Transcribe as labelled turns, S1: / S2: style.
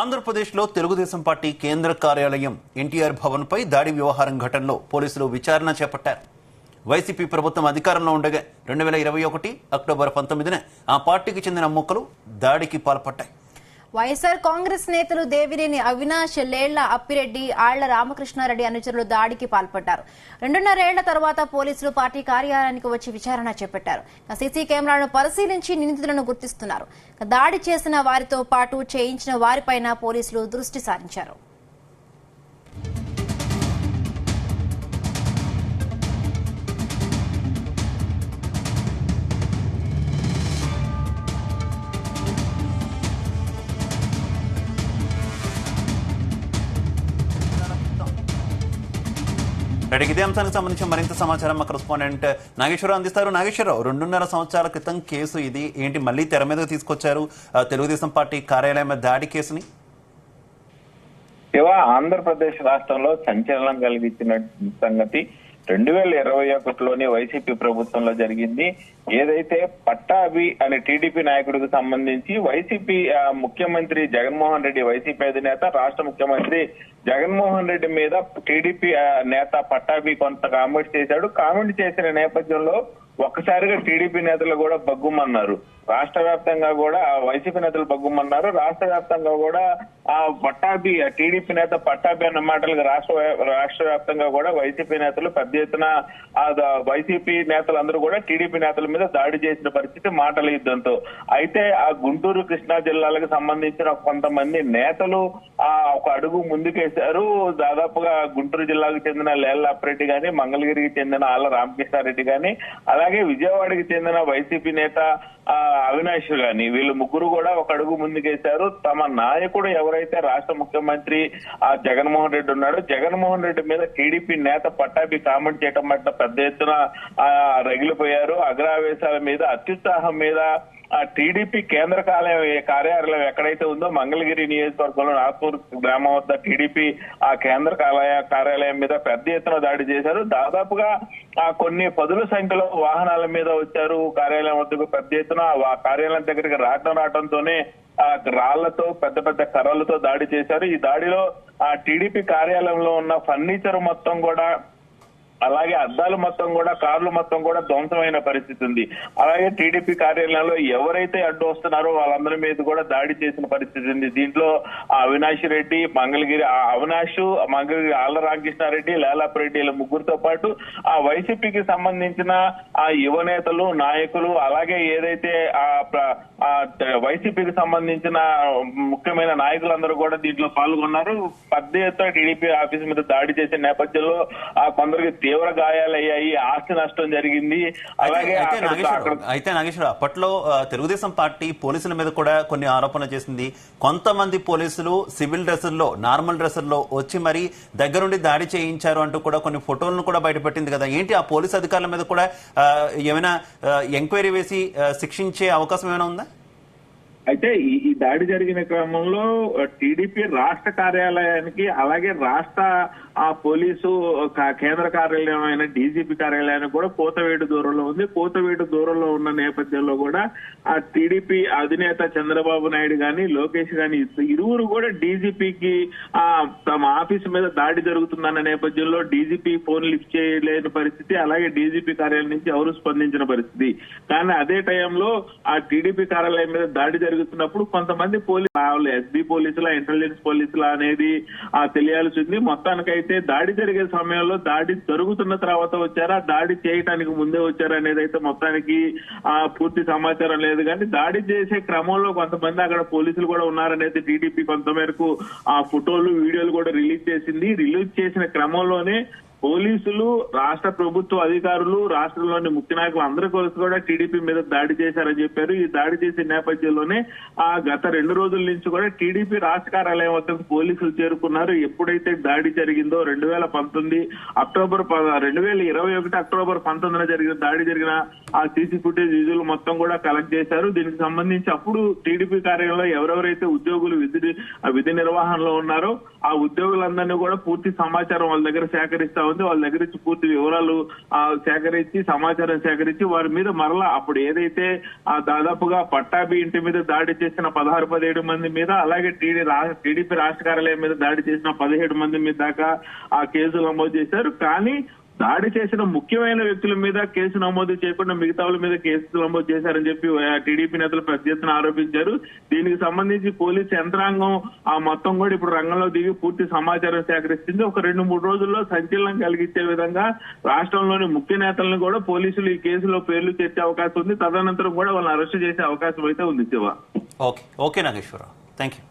S1: ఆంధ్రప్రదేశ్లో తెలుగుదేశం పార్టీ కేంద్ర కార్యాలయం ఎన్టీఆర్ భవన్ పై దాడి వ్యవహారం ఘటనలో పోలీసులు విచారణ చేపట్టారు. వైసీపీ ప్రభుత్వం అధికారంలో ఉండగా 2021 అక్టోబర్ 19న ఆ పార్టీకి చెందిన ముక్కలు దాడికి పాల్పడ్డాయి.
S2: వైఎస్ఆర్ కాంగ్రెస్ నేతలు దేవినేని అవినాష్, లేళ్ల అప్పిరెడ్డి, ఆళ్ల రామకృష్ణారెడ్డి అనుచరులు దాడికి పాల్పడ్డారు. 2.5 ఏళ్ల తర్వాత పోలీసులు పార్టీ కార్యాలయానికి వచ్చి విచారణ చేపట్టారు. సీసీ కెమెరాలను పరిశీలించి నిందితులను గుర్తిస్తున్నారు. దాడి చేసిన వారితో పాటు చేయించిన వారిపైన పోలీసులు దృష్టి సారించారు.
S1: ఇదే అంశానికి సంబంధించి మరింత సమాచారం మా కరెస్పాండెంట్ నాగేశ్వరరావు అందిస్తారు. నాగేశ్వరరావు, 2.5 సంవత్సరాల క్రితం కేసు ఇది ఏంటి మళ్ళీ తెర మీదకు తీసుకొచ్చారు తెలుగుదేశం పార్టీ కార్యాలయం దాడి కేసుని?
S3: ఆంధ్రప్రదేశ్ రాష్ట్రంలో సంచలనం కలిగించిన సంగతి 2021లోని వైసీపీ ప్రభుత్వంలో జరిగింది. ఏదైతే పట్టాభి అనే టీడీపీ నాయకుడికి సంబంధించి వైసీపీ ముఖ్యమంత్రి జగన్మోహన్ రెడ్డి, వైసీపీ అధినేత, రాష్ట్ర ముఖ్యమంత్రి జగన్మోహన్ రెడ్డి మీద టీడీపీ నేత పట్టాభి కొంత కామెంట్ చేశాడు. కామెంట్ చేసిన నేపథ్యంలో ఒక్కసారిగా టీడీపీ నేతలు కూడా బగ్గుమన్నారు. రాష్ట్ర వ్యాప్తంగా కూడా వైసీపీ నేతలు బగ్గుమన్నారు. రాష్ట్ర వ్యాప్తంగా కూడా ఆ పట్టాభి, టీడీపీ నేత పట్టాభి అన్న మాటలకు రాష్ట్ర వ్యాప్తంగా కూడా వైసీపీ నేతలు పెద్ద ఎత్తున వైసీపీ నేతలందరూ కూడా టీడీపీ నేతల మీద దాడి చేసిన పరిస్థితి, మాటల యుద్ధంతో. అయితే ఆ గుంటూరు, కృష్ణా జిల్లాలకు సంబంధించిన కొంతమంది నేతలు ఒక అడుగు ముందుకేశారు. దాదాపుగా గుంటూరు జిల్లాకు చెందిన లేళ్ల అప్పిరెడ్డి గాని, మంగళగిరికి చెందిన ఆళ్ల రామకృష్ణారెడ్డి గాని, అలాగే విజయవాడకి చెందిన వైసీపీ నేత అవినాష్ గాని, వీళ్ళు ముగ్గురు కూడా ఒక అడుగు ముందుకేశారు. తమ నాయకుడు ఎవరైతే రాష్ట్ర ముఖ్యమంత్రి జగన్మోహన్ రెడ్డి ఉన్నాడో, జగన్మోహన్ రెడ్డి మీద టీడీపీ నేత పట్టాభి కామెంట్ చేయడం పట్ల పెద్ద ఎత్తున రగిలిపోయారు. అగ్రావేశాల మీద, అత్యుత్సాహం మీద టీడీపీ కేంద్ర కార్యాలయం ఎక్కడైతే ఉందో మంగళగిరి నియోజకవర్గంలో నాగపూర్ గ్రామం వద్ద టీడీపీ ఆ కేంద్ర కార్యాలయం మీద పెద్ద ఎత్తున దాడి చేశారు. దాదాపుగా కొన్ని పదుల సంఖ్యలో వాహనాల మీద వచ్చారు కార్యాలయం వద్దకు. పెద్ద ఎత్తున ఆ కార్యాలయం దగ్గరికి రావడంతోనే రాళ్లతో, పెద్ద పెద్ద కర్రలతో దాడి చేశారు. ఈ దాడిలో ఆ టీడీపీ కార్యాలయంలో ఉన్న ఫర్నిచర్ మొత్తం కూడా, అలాగే అద్దాలు మొత్తం కూడా, కార్లు మొత్తం కూడా ధ్వంసమైన పరిస్థితి ఉంది. అలాగే టీడీపీ కార్యాలయంలో ఎవరైతే అడ్డు వస్తున్నారో వాళ్ళందరి మీద కూడా దాడి చేసిన పరిస్థితి ఉంది. దీంట్లో అవినాష్ రెడ్డి, మంగళగిరి ఆళ్ల రామకృష్ణారెడ్డి, లేలాపరెడ్డి ముగ్గురితో పాటు ఆ వైసీపీకి సంబంధించిన ఆ యువ నేతలు, నాయకులు, అలాగే ఏదైతే వైసీపీకి సంబంధించిన ముఖ్యమైన నాయకులందరూ కూడా దీంట్లో పాల్గొన్నారు. పెద్ద ఎత్తున టీడీపీ ఆఫీస్ మీద దాడి చేసిన నేపథ్యంలో కొందరికి తీవ్ర గాయాలయ్యాయి, ఆస్తి నష్టం జరిగింది. అలాగే
S1: అయితే నాగేశ్వర, అప్పట్లో తెలుగుదేశం పార్టీ పోలీసుల మీద కూడా కొన్ని ఆరోపణలు చేసింది. కొంతమంది పోలీసులు సివిల్ డ్రెస్సుల్లో, నార్మల్ డ్రెస్సుల్లో వచ్చి మరి దగ్గరుండి దాడి చేయించారు అంటూ కూడా కొన్ని ఫోటోలను కూడా బయటపెట్టింది కదా. ఏంటి ఆ పోలీసు అధికారుల మీద కూడా ఏమైనా ఎంక్వైరీ వేసి శిక్షించే అవకాశం ఏమైనా ఉందా?
S3: అయితే ఈ దాడి జరిగిన క్రమంలో టీడీపీ రాష్ట్ర కార్యాలయానికి, అలాగే రాష్ట్ర పోలీసు కేంద్ర కార్యాలయం అయిన డీజీపీ కార్యాలయానికి కూడా కోతవేటు దూరంలో ఉంది. కోతవేటు దూరంలో ఉన్న నేపథ్యంలో కూడా ఆ టీడీపీ అధినేత చంద్రబాబు నాయుడు గాని, లోకేష్ గాని ఇరువురు కూడా డీజీపీకి తమ ఆఫీసు మీద దాడి జరుగుతుందన్న నేపథ్యంలో డీజీపీ ఫోన్ లిఫ్ట్ చేయలేని పరిస్థితి, అలాగే డీజీపీ కార్యాలయం నుంచి ఎవరు స్పందించిన పరిస్థితి. కానీ అదే టైంలో ఆ టీడీపీ కార్యాలయం మీద దాడి జరుగుతున్నప్పుడు కొంతమంది పోలీసులు, ఎస్బీ పోలీసుల, ఇంటెలిజెన్స్ పోలీసుల అనేది తెలియాల్సి ఉంది. మొత్తానికైతే దాడి జరిగే సమయంలో దాడి జరుగుతున్న తర్వాత వచ్చారా, దాడి చేయడానికి ముందే వచ్చారా అనేది అయితే మొత్తానికి పూర్తి సమాచారం లేదు. కానీ దాడి చేసే క్రమంలో కొంతమంది అక్కడ పోలీసులు కూడా ఉన్నారనేది టీడీపీ కొంతమేరకు ఆ ఫోటోలు, వీడియోలు కూడా రిలీజ్ చేసింది. రిలీజ్ చేసిన క్రమంలోనే పోలీసులు, రాష్ట్ర ప్రభుత్వ అధికారులు, రాష్ట్రంలోని ముఖ్య నాయకులు అందరూ కలిసి కూడా టీడీపీ మీద దాడి చేశారని చెప్పారు. ఈ దాడి చేసే నేపథ్యంలోనే గత 2 రోజుల నుంచి కూడా టీడీపీ రాష్ట్ర కార్యాలయం వద్దకు పోలీసులు చేరుకున్నారు. ఎప్పుడైతే దాడి జరిగిందో 2021 అక్టోబర్ 19న జరిగిన దాడి జరిగిన ఆ సీసీ ఫుటేజ్ విజువల్ మొత్తం కూడా కలెక్ట్ చేశారు. దీనికి సంబంధించి అప్పుడు టీడీపీ కార్యాలయంలో ఎవరెవరైతే ఉద్యోగులు విధి నిర్వహణలో ఉన్నారో ఆ ఉద్యోగులందరినీ కూడా పూర్తి సమాచారం వాళ్ళ దగ్గర సేకరిస్తా ఉంది. వాళ్ళ దగ్గర నుంచి పూర్తి వివరాలు సేకరించి సమాచారం సేకరించి వారి మీద మరలా అప్పుడు ఏదైతే దాదాపుగా పట్టాభి ఇంటి మీద దాడి చేసిన 16-17 మంది మీద, అలాగే టీడీపీ రాష్ట్ర కార్యాలయం మీద దాడి చేసిన 17 మంది మీద దాకా ఆ కేసులు నమోదు చేశారు. కానీ దాడి చేసిన ముఖ్యమైన వ్యక్తుల మీద కేసు నమోదు చేయకుండా మిగతా వాళ్ళ మీద కేసు నమోదు చేశారని చెప్పి టీడీపీ నేతలు పెద్ద ఎత్తున ఆరోపించారు. దీనికి సంబంధించి పోలీసు యంత్రాంగం మొత్తం కూడా ఇప్పుడు రంగంలో దిగి పూర్తి సమాచారం సేకరిస్తుంది. ఒక 2-3 రోజుల్లో సంచలనం కలిగించే విధంగా రాష్ట్రంలోని ముఖ్య నేతలను కూడా పోలీసులు ఈ కేసులో పేర్లు చేర్చే అవకాశం ఉంది. తదనంతరం కూడా వాళ్ళని అరెస్టు చేసే అవకాశం అయితే ఉంది. Shiva.
S1: Okay Nageswararao, thank you.